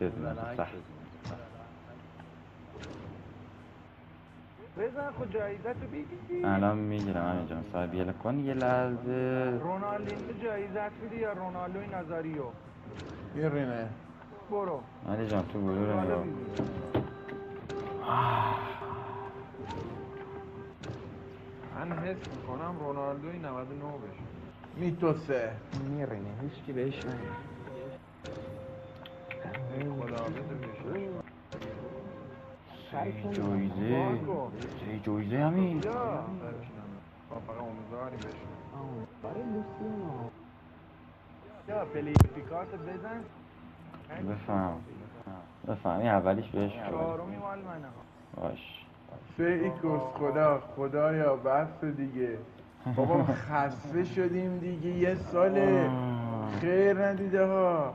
بدون صح. بزن خود جایزتو بگیری. الان میگیرم همین جان سابیل کن یه لحظه. رونالدینو جایزت میدی یا رونالدوی نازاریو؟ میرینه برو علی جان تو گروه رو نگاه. من حس میکنم رونالدوی 99 بشه. میتوسه میرینه هیچ کی بهش نمیده. ای خدا بده بشه. سه جایزه همین. یا فقط امیدواریم بشه. برای لوسیانو یا پلی پیکارت بزن. بفهم این اولیش بهش چهارمی مال منه ها. باش. سیکوس خدایا بس دیگه بابا خسته شدیم دیگه، یه ساله خیر ندیده ها.